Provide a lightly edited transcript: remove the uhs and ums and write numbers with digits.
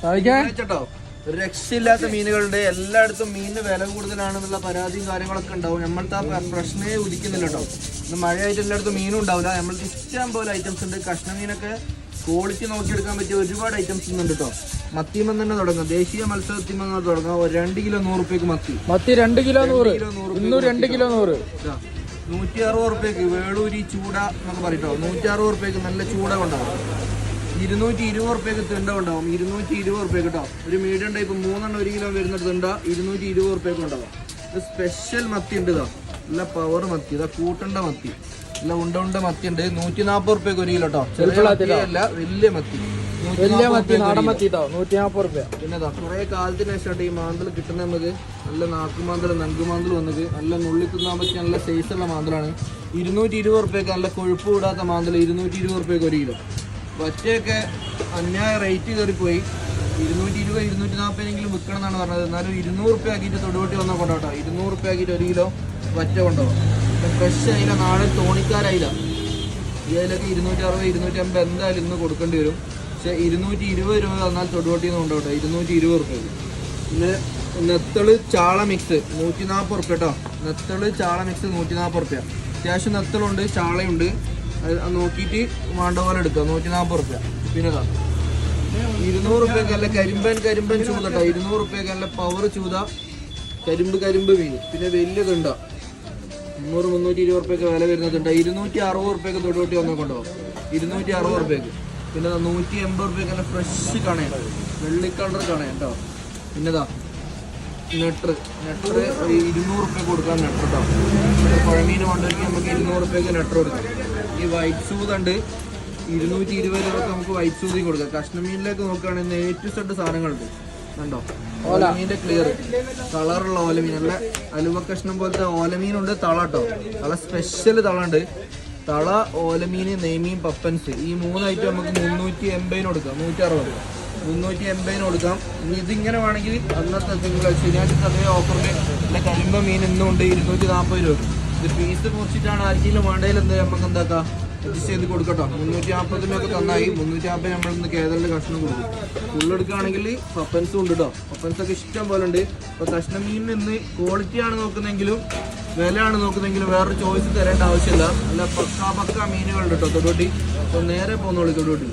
കേട്ടോ. രക്ഷയില്ലാത്ത മീനുകളുണ്ട്. എല്ലായിടത്തും മീനിന് വില കൂടുതലാണെന്നുള്ള പരാതിയും കാര്യങ്ങളൊക്കെ ഉണ്ടാവും. നമ്മളുടെ ആ പ്രശ്നമേ ഉദിക്കുന്നില്ല കേട്ടോ. ഇന്ന് മഴയായിട്ട് എല്ലായിടത്തും മീനും ഉണ്ടാവില്ല. നമ്മൾക്ക് ഇഷ്ടം പോലെ ഐറ്റംസ് ഉണ്ട്. കഷ്ണ മീനൊക്കെ ക്വാളിറ്റി നോക്കിയെടുക്കാൻ പറ്റിയ ഒരുപാട് ഐറ്റംസ് ഉണ്ട് കേട്ടോ. മത്തിമൻ തന്നെ തുടങ്ങാം. ദേശീയ മത്സ്യത്തിമൻ തുടങ്ങാം. 2 കിലോ 100 റുപ്യക്ക് മത്തി. 2 കിലോ 100. 2 കിലോ 100. 160 റുപ്യക്ക് വേളൂരി ചൂട എന്നൊക്കെ പറയട്ടോ. 160 റുപ്യക്ക് നല്ല ചൂട ഉണ്ടാവും. 220 റുപ്യക്ക് തിണ്ട ഉണ്ടാവും. 220 റുപ്യക്ക് കേട്ടോ. ഒരു മീഡിയം ടൈപ്പ് 3 1 കിലോ വരുന്ന തിണ്ട 220 റുപ്യക്ക് ഉണ്ടാവും. ഇത് സ്പെഷ്യൽ മത്തി ഉണ്ട് ഇതാ. നല്ല പവർ മത്തി. ഇതാ കൂട്ടണ്ട മത്തി. നല്ല ഉണ്ട മത്തി ഉണ്ട്. 140 റുപ്യക്ക് 1 കിലോ കേട്ടോ. അല്ല വലിയ മത്തി. നാടൻ മത്തി 140 റുപ്യ. പിന്നെ കുറെ കാലത്തിന് ശേഷം ഈ മാന്തൽ കിട്ടുന്ന നമുക്ക് നല്ല നാക്കുമാന്തൽ നങ്കുമാന്തൽ വന്നത് നല്ല നുള്ളി തിന്നാൻ പറ്റിയ നല്ല സൈസുള്ള മാന്തലാണ്. 220 റുപ്യക്ക് നല്ല കൊഴുപ്പ് കൂടാത്ത മാന്തൽ 220 റുപ്യക്ക് 1 കിലോ. വറ്റയൊക്കെ അന്യായ റേറ്റ് കയറിപ്പോയി. 220 240 വിൽക്കണം എന്നാണ് പറഞ്ഞത്. എന്നാലും 200 റുപ്യ ആക്കിയിട്ട് തൊടുപൊട്ടി വന്നാൽ കൊണ്ടോട്ടോ. 200 റുപ്യ ആക്കിയിട്ട് 1 കിലോ വറ്റ കൊണ്ടുപോകാം. ഫ്രഷ് അയില, നാടൻ തോണിക്കാരയില. ഈ അയിലൊക്കെ 260 250 എന്തായാലും ഇന്ന് കൊടുക്കേണ്ടി വരും. പക്ഷേ 220 രൂപ തന്നാൽ തൊടുപൊട്ടിന്ന് കൊണ്ടോട്ടോ. 220 റുപ്യ. പിന്നെ നെത്തള് ചാള മിക്സ് 140 റുപ്യ കേട്ടോ. നെത്തള് ചാള മിക്സ് 140 റുപ്യ. അത്യാവശ്യം നെത്തളുണ്ട്, ചാളയുണ്ട്. അത് നോക്കിയിട്ട് വേണ്ട പോലെ എടുക്കുക. 140 റുപ്യ. പിന്നെ 200 റുപ്യക്ക് നല്ല കരിമ്പൻ ചൂത കേട്ടോ. 200 റുപ്യക്ക് നല്ല പവർ ചൂത കരിമ്പ് മീൻ. പിന്നെ വലിയതുണ്ടോ 300 320 റുപ്യക്ക് വില വരുന്നതുണ്ട്. 260 റുപ്യക്ക് തൊടുപൊട്ടി വന്നാൽ കൊണ്ടുപോകും. 260 റുപ്യക്ക്. പിന്നെ 180 റുപ്യക്ക് നല്ല ഫ്രഷ് കണയാണ്. വെള്ളിക്കളർ കണ കേട്ടോ. പിന്നെ നെട്ടർ 200 റുപ്യക്ക് കൊടുക്കാൻ നെട്ടർ കേട്ടോ. പുഴമീൻ കൊണ്ടുവരിക നമുക്ക് 200 റുപ്യക്ക് നെട്ടർ കൊടുക്കാം. ഈ വൈറ്റ് സൂതുണ്ട് 220 രൂപക്ക് നമുക്ക് വൈറ്റ് സൂതി കൊടുക്കാം. കഷ്ണമീനിലേക്ക് നോക്കുകയാണെങ്കിൽ ഏറ്റവും സെഡ് സാധനങ്ങളുണ്ട്. കണ്ടോ ഓലമീൻ്റെ ക്ലിയർ കളറുള്ള ഓലമീൻ. നല്ല അലുവ കഷ്ണം പോലത്തെ ഓലമീനുണ്ട്. തള കേട്ടോ. തള സ്പെഷ്യൽ തളുണ്ട്. തള, ഓലമീൻ, നെയ്മീൻ, പപ്പൻസ് ഈ 3 ഐറ്റം നമുക്ക് 380 കൊടുക്കാം. 160 380 കൊടുക്കാം. ഇനി ഇതിങ്ങനെ വേണമെങ്കിൽ അന്നത്തെ ശനിയാഴ്ച അതേ ഓഫറിൽ നല്ല കരിമ്പ മീൻ ഇന്നുണ്ട് 240 രൂപ. ഇത് പീസ് മുറിച്ചിട്ടാണ് ആർക്കെങ്കിലും വേണ്ടതിൽ എന്താ നമുക്ക് എന്താക്കാം അഡ്ജസ്റ്റ് ചെയ്ത് കൊടുക്കട്ടോ. 340 തന്നായി. 350 നമ്മളിന്ന് കേരളത്തിൽ കഷ്ണം കൊടുക്കും. ഫുള്ളെടുക്കുകയാണെങ്കിൽ പപ്പൻസും ഉണ്ട് കേട്ടോ. പപ്പൻസൊക്കെ ഇഷ്ടം പോലെ ഉണ്ട്. അപ്പോൾ കഷ്ണം മീനിന് ഇന്ന് ക്വാളിറ്റിയാണ് നോക്കുന്നെങ്കിലും വിലയാണ് നോക്കുന്നെങ്കിലും വേറൊരു ചോയ്സ് തരേണ്ട ആവശ്യമില്ല. നല്ല പക്ക മീനുകളുണ്ട് കേട്ടോ തൊടുപൊട്ടി. അപ്പോൾ നേരെ പോകുന്നോളൂ തൊടുപൊട്ടി.